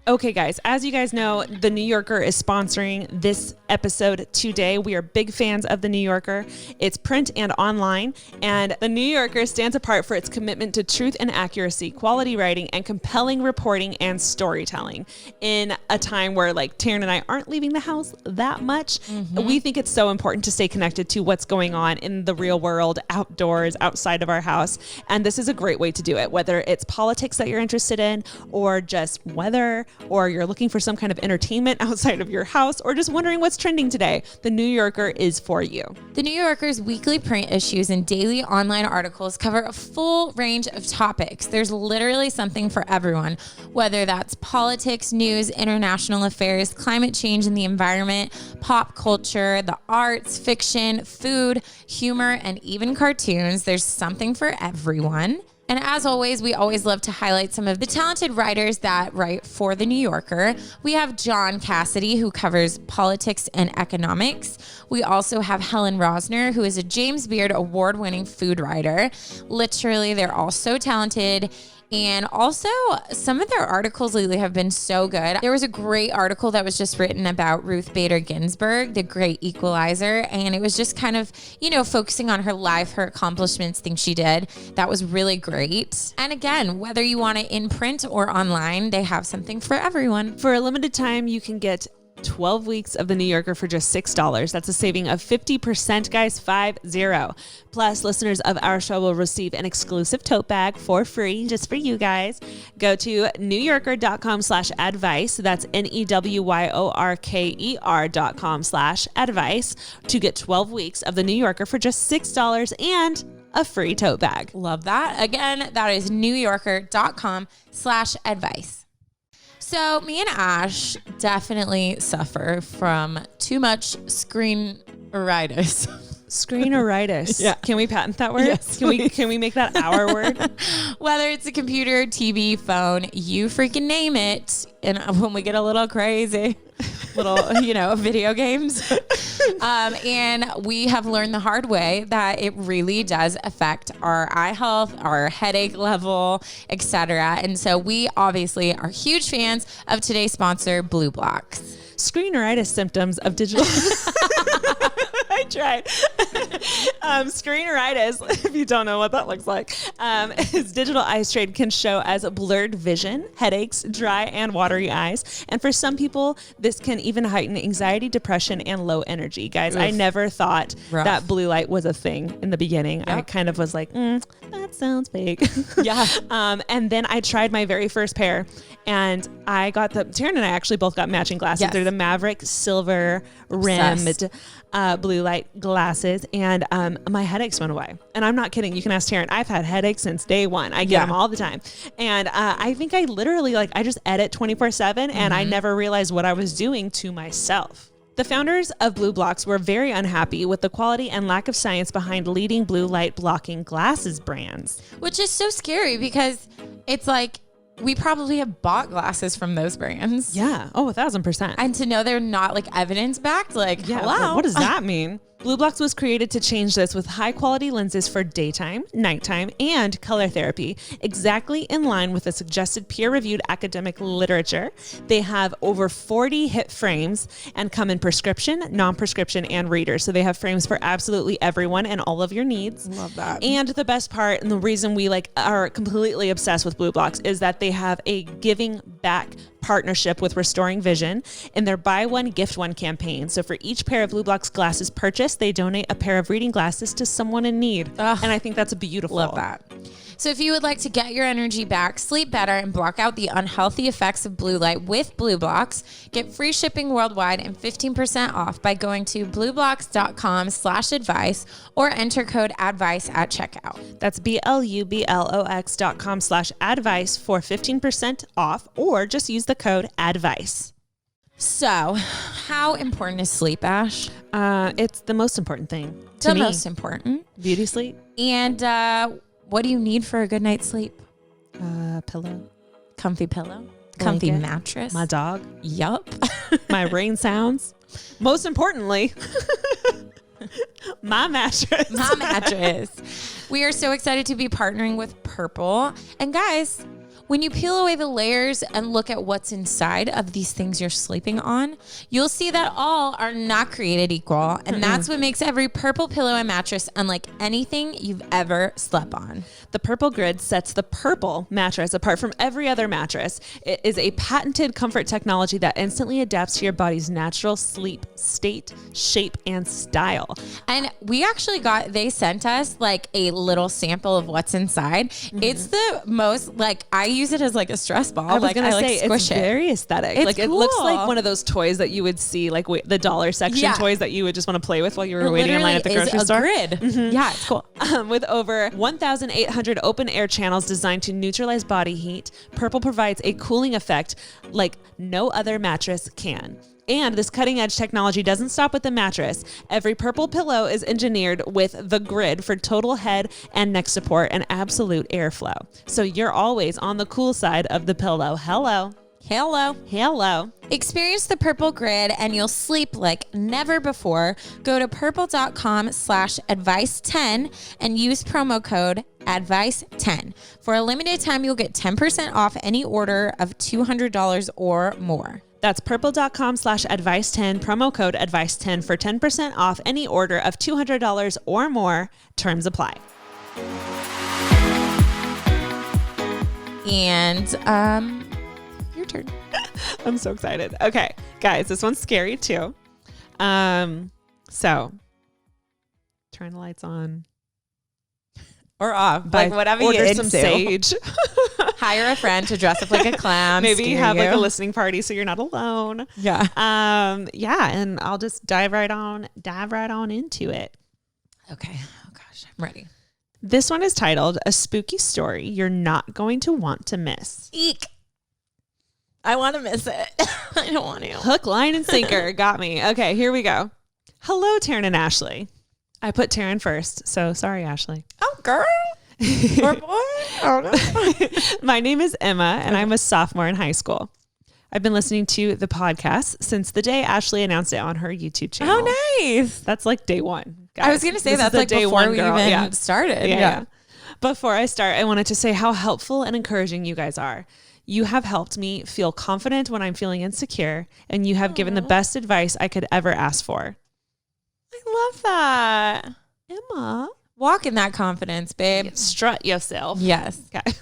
Okay, guys, as you guys know, The New Yorker is sponsoring this episode today. We are big fans of The New Yorker. It's print and online, and The New Yorker stands apart for its commitment to truth and accuracy, quality writing, and compelling reporting and storytelling. In a time where, like, Taryn and I aren't leaving the house that much, we think it's so important to stay connected to what's going on in the real world, outdoors, outside of our house, and this is a great way to do it, whether it's politics that you're interested in, or just weather, or you're looking for some kind of entertainment outside of your house, or just wondering what's trending today. The New Yorker is for you. The New Yorker's weekly print issues and daily online articles cover a full range of topics. There's literally something for everyone, whether that's politics, news, international affairs, climate change and the environment, pop culture, the arts, fiction, food, humor, and even cartoons. There's something for everyone. And as always, we always love to highlight some of the talented writers that write for The New Yorker. We have John Cassidy, who covers politics and economics. We also have Helen Rosner, who is a James Beard award-winning food writer. Literally, they're all so talented. And also, some of their articles lately have been so good. There was a great article that was just written about Ruth Bader Ginsburg, the great equalizer. And it was just kind of, you know, focusing on her life, her accomplishments, things she did. That was really great. And again, whether you want it in print or online, they have something for everyone. For a limited time, you can get 12 weeks of The New Yorker for just $6. That's a saving of 50%, guys, 50. Plus, listeners of our show will receive an exclusive tote bag for free, just for you guys. Go to newyorker.com/advice. That's NEWYORKER.com/advice to get 12 weeks of The New Yorker for just $6 and a free tote bag. Love that. Again, that is newyorker.com/advice. So me and Ash definitely suffer from too much screeneritis. Screeneritis. Yeah. Can we patent that word? Yes, Can we make that our word? Whether it's a computer, TV, phone, you freaking name it. And when we get a little crazy, video games. And we have learned the hard way that it really does affect our eye health, our headache level, etc. And so we obviously are huge fans of today's sponsor, Blue Blocks. Screeneritis symptoms of digital. I tried. Screeneritis, if you don't know what that looks like, is digital eye strain can show as blurred vision, headaches, dry and watery eyes. And for some people, this can even heighten anxiety, depression, and low energy. Guys, I never thought that blue light was a thing in the beginning. Yep. I kind of was like, that sounds fake. Yeah. And then I tried my very first pair, and I got Taryn and I actually both got matching glasses. Yes. They're the Maverick silver rimmed blue light glasses, and my headaches went away. And I'm not kidding. You can ask Taryn. I've had headaches since day one. I get them all the time. And I think I literally I just edit 24/7, and I never realized what I was doing to myself. The founders of Blue Blocks were very unhappy with the quality and lack of science behind leading blue light blocking glasses brands. Which is so scary because it's like we probably have bought glasses from those brands. Yeah. Oh, 1,000%. And to know they're not like evidence backed, like, Yeah, hello. what does that mean? Blue Blocks was created to change this with high quality lenses for daytime, nighttime, and color therapy, exactly in line with the suggested peer-reviewed academic literature. They have over 40 hip frames and come in prescription, non-prescription, and readers. So they have frames for absolutely everyone and all of your needs. Love that. And the best part, and the reason we are completely obsessed with Blue Blocks, is that they have a giving back partnership with Restoring Vision in their buy one gift one campaign. So for each pair of Blue Blocks glasses purchased, they donate a pair of reading glasses to someone in need. Ugh, and I think that's beautiful. love that. So if you would like to get your energy back, sleep better, and block out the unhealthy effects of blue light with Blue Blocks, get free shipping worldwide and 15% off by going to blueblocks.com/advice or enter code ADVICE at checkout. That's BLUBLOX.com/advice for 15% off, or just use the code ADVICE. So how important is sleep, Ash? It's the most important thing to The me. most important. Beauty sleep. And what do you need for a good night's sleep? Pillow. Comfy pillow. Comfy Blanket. mattress. My dog. Yup. My rain sounds. Most importantly, my mattress. My mattress. We are so excited to be partnering with Purple. And guys, when you peel away the layers and look at what's inside of these things you're sleeping on, you'll see that all are not created equal. And that's what makes every Purple pillow and mattress unlike anything you've ever slept on. The Purple Grid sets the Purple mattress apart from every other mattress. It is a patented comfort technology that instantly adapts to your body's natural sleep state, shape, and style. And they sent us like a little sample of what's inside. It's the most, like, I use it as like a stress ball. I was gonna say, squish it's it. very aesthetic. It's like, it looks cool. like one of those toys that you would see, like the dollar section Yeah. toys that you would just want to play with while you were It waiting in line at the literally grocery is store. a grid. Yeah, it's cool. With over 1,800 open air channels designed to neutralize body heat, Purple provides a cooling effect like no other mattress can. And this cutting edge technology doesn't stop with the mattress. Every Purple pillow is engineered with the Grid for total head and neck support and absolute airflow. So you're always on the cool side of the pillow. Hello. Experience the Purple Grid and you'll sleep like never before. Go to purple.com/advice10 and use promo code advice10. For a limited time, you'll get 10% off any order of $200 or more. That's purple.com/advice10, promo code advice10 for 10% off any order of $200 or more. Terms apply. And your turn. I'm so excited. Okay, guys, this one's scary too. So turn the lights on Or off, like whatever you order into. some sage. Hire a friend to dress up like a clown. Maybe scare have like you. a listening party so you're not alone. Yeah. Yeah, and I'll just dive right on into it. Okay. Oh gosh, I'm ready. This one is titled "A Spooky Story You're Not Going to Want to Miss." Eek. I want to miss it. I don't want to. Hook, line, and sinker. Got me. Okay, here we go. Hello, Taryn and Ashley. I put Taryn first, so sorry, Ashley. Oh, girl. Or boy. Oh, no. My name is Emma, and I'm a sophomore in high school. I've been listening to the podcast since the day Ashley announced it on her YouTube channel. Oh, nice. That's like day one, guys. I was going to say This is that's the like day before one we girl. even started. Yeah. Before I start, I wanted to say how helpful and encouraging you guys are. You have helped me feel confident when I'm feeling insecure, and you have given the best advice I could ever ask for. I love that. Emma. Walk in that confidence, babe. Strut yourself. Yes. Okay.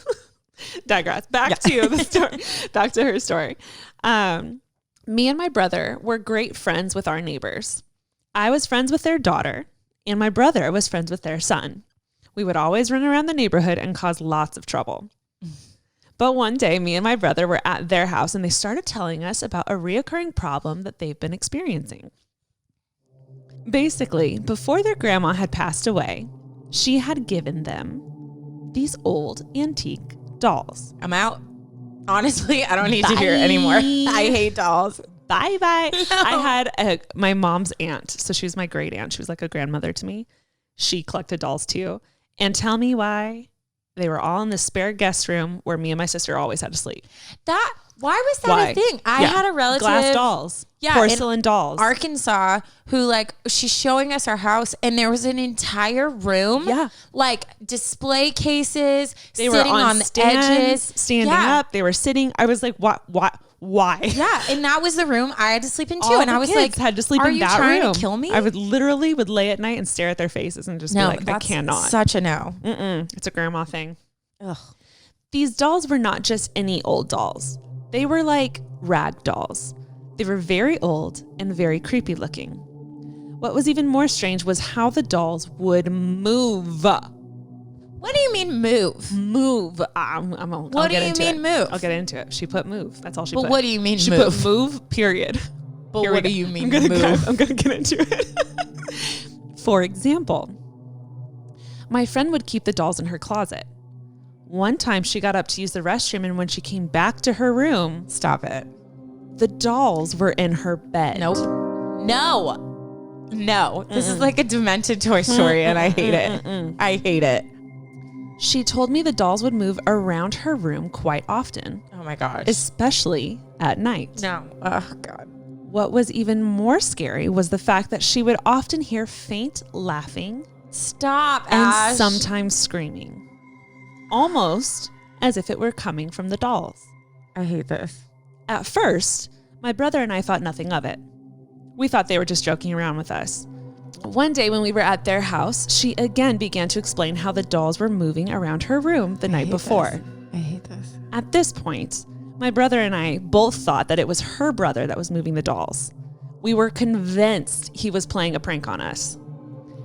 Digress. Back to the story. Back to her story. Me and my brother were great friends with our neighbors. I was friends with their daughter, and my brother was friends with their son. We would always run around the neighborhood and cause lots of trouble. But one day, me and my brother were at their house, and they started telling us about a reoccurring problem that they've been experiencing. Basically, before their grandma had passed away, she had given them these old antique dolls. I'm out. Honestly, I don't need to hear it anymore. I hate dolls. Bye-bye. No. I had my mom's aunt. So she was my great aunt. She was like a grandmother to me. She collected dolls too. And tell me why they were all in the spare guest room where me and my sister always had to sleep. Why was that a thing? I had a relative. Glass dolls. Yeah. Porcelain dolls. Arkansas, who she's showing us our house, and there was an entire room. Yeah. Like display cases, they sitting were on the edges. Standing up. They were sitting. I was like, what? Why? Yeah. And that was the room I had to sleep in too. And I was like, had to sleep in that room. Are you trying to kill me? I would literally lay at night and stare at their faces and just be like, I cannot. Such a no. It's a grandma thing. Ugh. These dolls were not just any old dolls. They were like rag dolls. They were very old and very creepy looking. What was even more strange was how the dolls would move. What do you mean move? Move. What do you mean move? I'll get into it. She put move. That's all she put. But what do you mean she move? She put move, period. But what do you mean move? I'm going to get into it. For example, my friend would keep the dolls in her closet. One time she got up to use the restroom, and when she came back to her room... Stop it. The dolls were in her bed. Nope. No. This is like a demented Toy Story, and I hate it. I hate it. She told me the dolls would move around her room quite often. Oh my gosh. Especially at night. No. Oh God. What was even more scary was the fact that she would often hear faint laughing. Stop, and Ash. sometimes screaming. Almost as if it were coming from the dolls. I hate this. At first, my brother and I thought nothing of it. We thought they were just joking around with us. One day when we were at their house, she again began to explain how the dolls were moving around her room the night before. I hate this. At this point, my brother and I both thought that it was her brother that was moving the dolls. We were convinced he was playing a prank on us.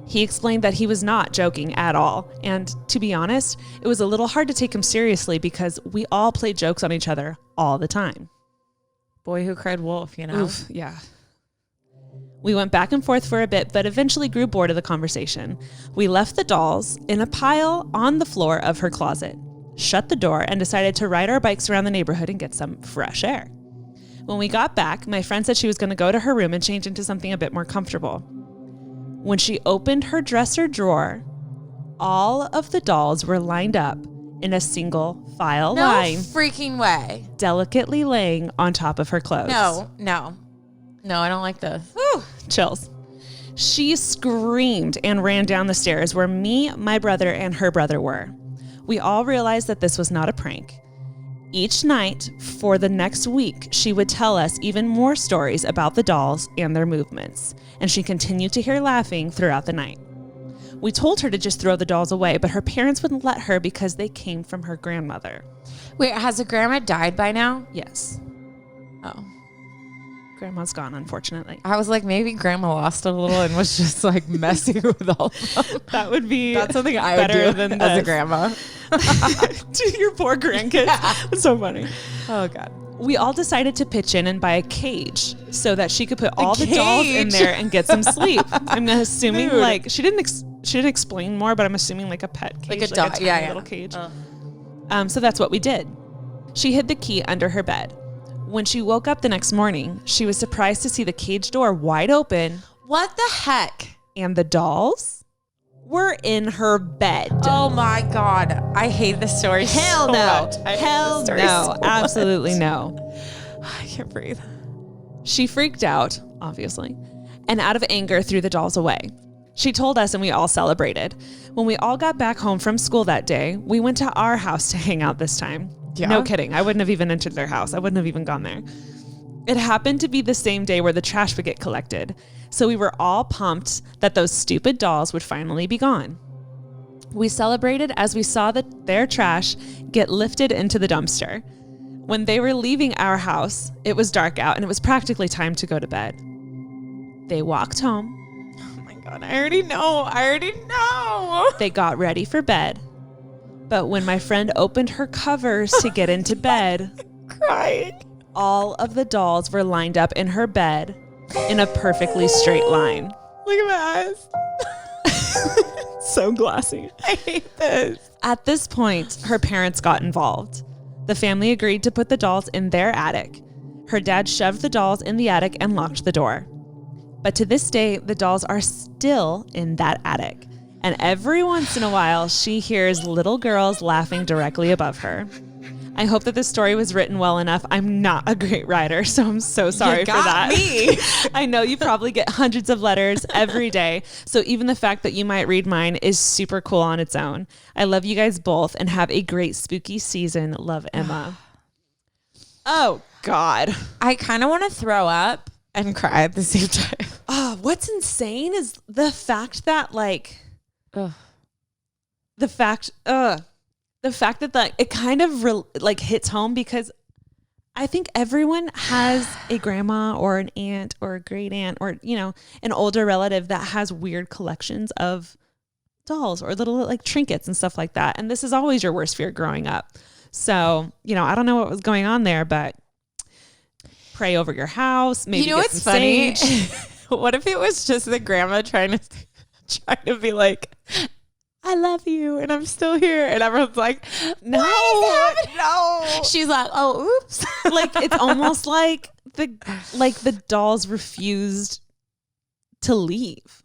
He explained that he was not joking at all. And to be honest, it was a little hard to take him seriously because we all played jokes on each other all the time. Boy who cried wolf, you know? Oof, yeah. We went back and forth for a bit, but eventually grew bored of the conversation. We left the dolls in a pile on the floor of her closet, shut the door, and decided to ride our bikes around the neighborhood and get some fresh air. When we got back, my friend said she was going to go to her room and change into something a bit more comfortable. When she opened her dresser drawer, all of the dolls were lined up in a single file line. No freaking way. Delicately laying on top of her clothes. No, I don't like this. Whew, chills. She screamed and ran down the stairs where me, my brother, and her brother were. We all realized that this was not a prank. Each night for the next week, she would tell us even more stories about the dolls and their movements, and she continued to hear laughing throughout the night. We told her to just throw the dolls away, but her parents wouldn't let her because they came from her grandmother. Wait, has the grandma died by now? Yes. Oh. Grandma's gone, unfortunately. I was like, maybe grandma lost a little and was just like messing with all of them. That would be That's something I would do than as a grandma. To your poor grandkids. Yeah. It's so funny. Oh God. We all decided to pitch in and buy a cage so that she could put all the dolls in there and get some sleep. I'm assuming she didn't explain more, but I'm assuming like a pet cage, like a dog, little cage. So that's what we did. She hid the key under her bed. When she woke up the next morning, she was surprised to see the cage door wide open. What the heck? And the dolls were in her bed. Oh my God. I hate this story Hell so no. much. Hell no. So absolutely no. I can't breathe. She freaked out, obviously, and out of anger threw the dolls away. She told us and we all celebrated. When we all got back home from school that day, we went to our house to hang out this time. Yeah. No kidding. I wouldn't have even entered their house. I wouldn't have even gone there. It happened to be the same day where the trash would get collected. So we were all pumped that those stupid dolls would finally be gone. We celebrated as we saw their trash get lifted into the dumpster. When they were leaving our house, it was dark out and it was practically time to go to bed. They walked home. Oh my God. I already know. They got ready for bed. But when my friend opened her covers to get into bed, crying, all of the dolls were lined up in her bed in a perfectly straight line. Look at my eyes. So glossy. I hate this. At this point, her parents got involved. The family agreed to put the dolls in their attic. Her dad shoved the dolls in the attic and locked the door. But to this day, the dolls are still in that attic. And every once in a while, she hears little girls laughing directly above her. I hope that this story was written well enough. I'm not a great writer, so I'm so sorry for that. Me. I know you probably get hundreds of letters every day, so even the fact that you might read mine is super cool on its own. I love you guys both and have a great spooky season. Love, Emma. Oh, God. I kind of want to throw up and cry at the same time. What's insane is the fact that, like... The fact that it kind of hits home, because I think everyone has a grandma or an aunt or a great aunt or, you know, an older relative that has weird collections of dolls or little like trinkets and stuff like that. And this is always your worst fear growing up. So, you know, I don't know what was going on there, but pray over your house. Maybe you know what's funny? What if it was just the grandma trying to be like, I love you and I'm still here, and everyone's like, no. She's like, oh, oops. Like, it's almost like the dolls refused to leave.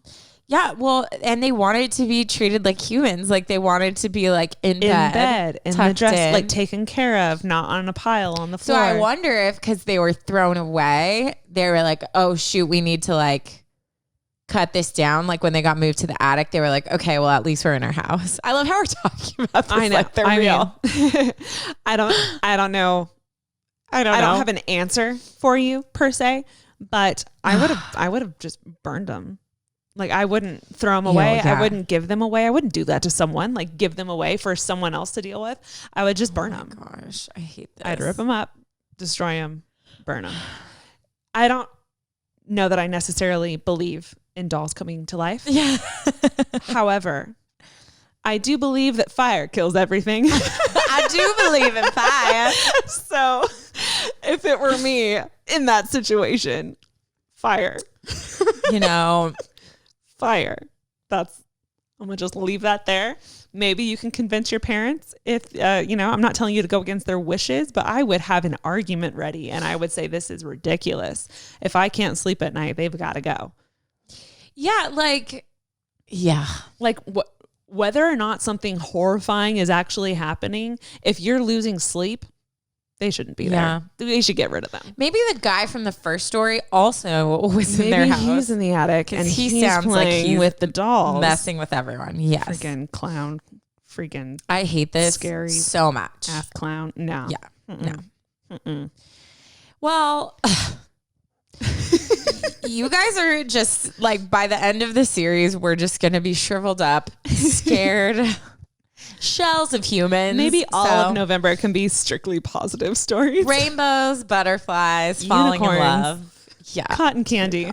Yeah, well, and they wanted to be treated like humans. Like, they wanted to be like in bed, in the dress, like taken care of, not on a pile on the floor. So I wonder if, because they were thrown away, they were like, oh shoot, we need to like cut this down. Like when they got moved to the attic, they were like, okay, well, at least we're in our house. I love how we're talking about this. I know. Like they're real. I don't know. I don't have an answer for you per se, but I would have just burned them. Like, I wouldn't throw them away. Yeah. I wouldn't give them away. I wouldn't do that to someone, like give them away for someone else to deal with. I would just burn them. Gosh, I hate this. I'd rip them up, destroy them, burn them. I don't know that I necessarily believe in dolls coming to life. Yeah. However, I do believe that fire kills everything. I do believe in fire. So if it were me in that situation, fire. You know, fire. I'm gonna just leave that there. Maybe you can convince your parents if, I'm not telling you to go against their wishes, but I would have an argument ready and I would say, this is ridiculous. If I can't sleep at night, they've got to go. Yeah. Like whether or not something horrifying is actually happening, if you're losing sleep, they shouldn't be there. They should get rid of them. Maybe the guy from the first story also was in their house. He's in the attic and he sounds like he's with the dolls, messing with everyone. Yes. Freaking clown. Freaking. I hate this scary so much. Ass clown. No. Yeah. Mm-mm. No. Mm-mm. Well, you guys are just like, by the end of the series, we're just going to be shriveled up, scared. Shells of humans. Maybe all of November can be strictly positive stories. Rainbows, butterflies, falling in love. Yeah. Cotton candy.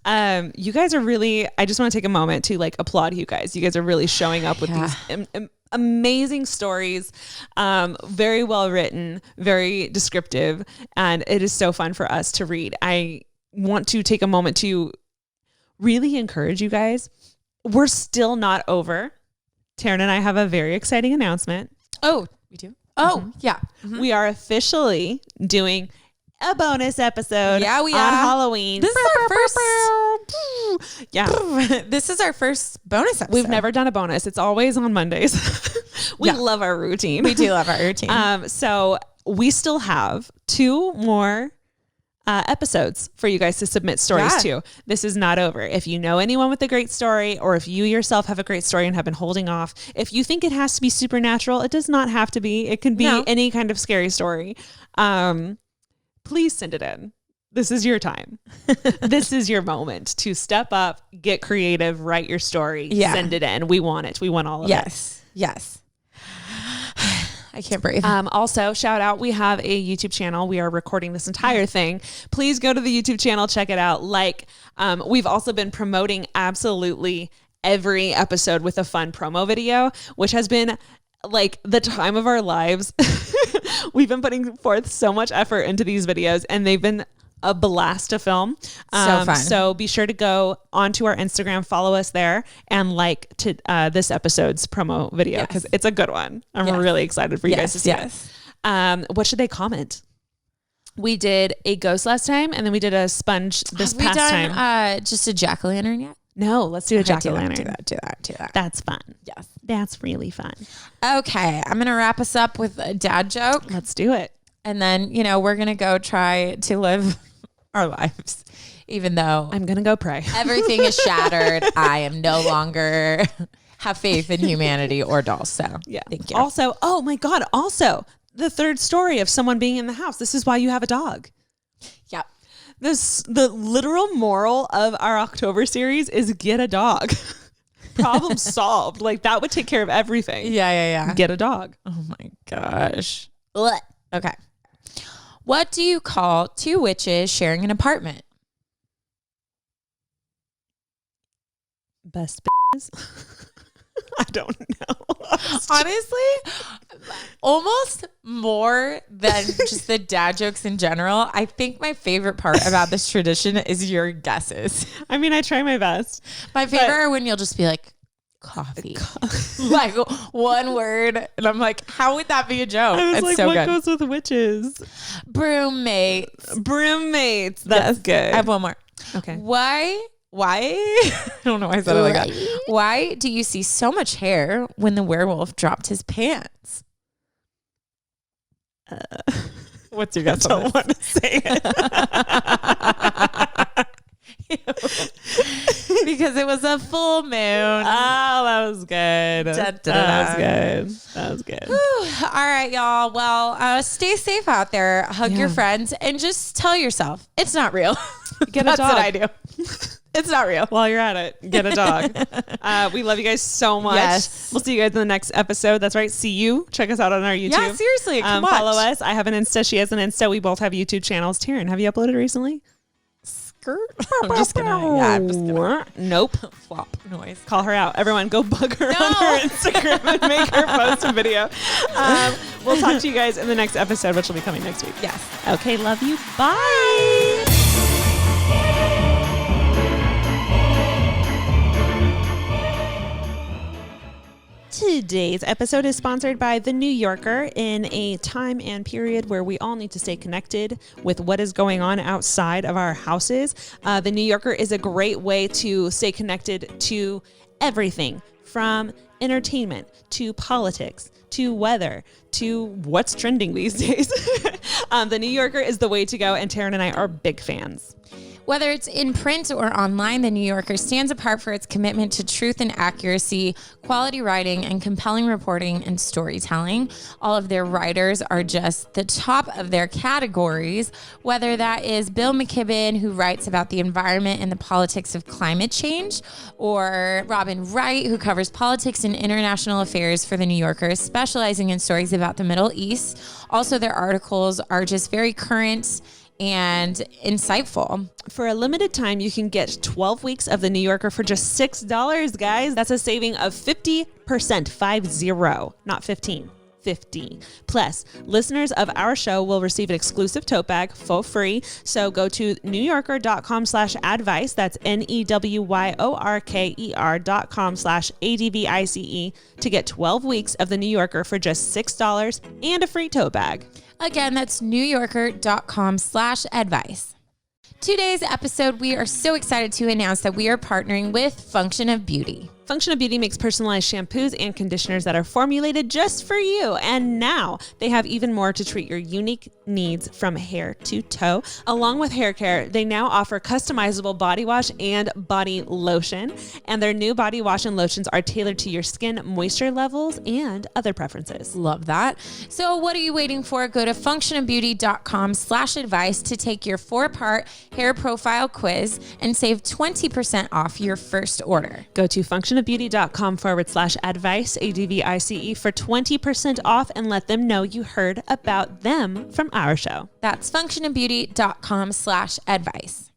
You guys are really, I just want to take a moment to like applaud you guys. You guys are really showing up with these amazing stories. Very well written, very descriptive. And it is so fun for us to read. I want to take a moment to really encourage you guys. We're still not over. Taryn and I have a very exciting announcement. Oh, we do? Oh, yeah. Mm-hmm. We are officially doing a bonus episode. Yeah, we on are. Halloween. This is our first. Yeah. This is our first bonus episode. We've never done a bonus. It's always on Mondays. We love our routine. We do love our routine. So we still have 2 more episodes for you guys to submit stories to. This is not over. If you know anyone with a great story, or if you yourself have a great story and have been holding off, if you think it has to be supernatural, it does not have to be. It can be any kind of scary story. Please send it in. This is your time. This is your moment to step up, get creative, write your story, send it in. We want it. We want all of it. Yes. I can't breathe. Also, shout out, we have a YouTube channel. We are recording this entire thing. Please go to the YouTube channel, check it out. We've also been promoting absolutely every episode with a fun promo video, which has been like the time of our lives. We've been putting forth so much effort into these videos and they've been a blast to film. So fun. So be sure to go onto our Instagram, follow us there, and this episode's promo video because it's a good one. I'm really excited for you guys to see it. What should they comment? We did a ghost last time, and then we did a sponge this Have we past done, time. just a jack-o'-lantern yet? No, let's do a jack-o'-lantern. Do that. That's fun. Yes. That's really fun. Okay, I'm going to wrap us up with a dad joke. Let's do it. And then, we're going to go try to live our lives, even though I'm going to go pray. everything is shattered. I am no longer have faith in humanity or dolls. So, Yeah. Thank you. Also, oh my God. Also, the third story of someone being in the house. This is why you have a dog. Yep. The literal moral of our October series is get a dog. Problem solved. Like that would take care of everything. Yeah. Get a dog. Oh my gosh. Okay. What do you call two witches sharing an apartment? Best I don't know. Honestly, almost more than just the dad jokes in general. I think my favorite part about this tradition is your guesses. I mean, I try my best. My favorite are when you'll just be like, coffee. Like one word. And I'm like, how would that be a joke? I was It's like, so what good. goes with witches? Broommates. Broommates. That's good. I have one more. Okay. Why? I don't know why I said it like that. Why do you see so much hair when the werewolf dropped his pants? What's your guess? I don't want to say it. Because it was a full moon. Oh, that was good. That was good. All right, y'all. Well, stay safe out there. Hug your friends and just tell yourself it's not real. Get a That's dog. what I do. It's not real. While you're at it, get a dog. We love you guys so much. Yes. We'll see you guys in the next episode. That's right. See you. Check us out on our YouTube. Yeah, seriously. Come watch. Follow us. I have an Insta. She has an Insta. We both have YouTube channels. Taryn, have you uploaded recently? I'm just gonna. Nope. Flop noise. Call her out. Everyone go bug her on her Instagram and make her post a video. We'll talk to you guys in the next episode, which will be coming next week. Yes. Okay. Love you. Bye. Today's episode is sponsored by The New Yorker. In a time and period where we all need to stay connected with what is going on outside of our houses, The New Yorker is a great way to stay connected to everything from entertainment to politics to weather to what's trending these days. The New Yorker is the way to go, and Taryn and I are big fans. Whether it's in print or online, The New Yorker stands apart for its commitment to truth and accuracy, quality writing, and compelling reporting and storytelling. All of their writers are just the top of their categories, whether that is Bill McKibben, who writes about the environment and the politics of climate change, or Robin Wright, who covers politics and international affairs for The New Yorker, specializing in stories about the Middle East. Also, their articles are just very current and insightful. For a limited time, you can get 12 weeks of The New Yorker for just $6, guys. That's a saving of 50%, 50, not 15. 50. Plus, listeners of our show will receive an exclusive tote bag for free. So go to newyorker.com/advice. That's NEWYORKER.com/ADVICE to get 12 weeks of The New Yorker for just $6 and a free tote bag. Again, that's newyorker.com/advice. Today's episode, we are so excited to announce that we are partnering with Function of Beauty. Function of Beauty makes personalized shampoos and conditioners that are formulated just for you. And now they have even more to treat your unique needs from hair to toe. Along with hair care, they now offer customizable body wash and body lotion. And their new body wash and lotions are tailored to your skin moisture levels and other preferences. Love that. So what are you waiting for? Go to functionofbeauty.com/advice to take your 4-part hair profile quiz and save 20% off your first order. Go to functionofbeauty.com/advice, ADVICE, for 20% off and let them know you heard about them from our show. That's functionofbeauty.com/advice.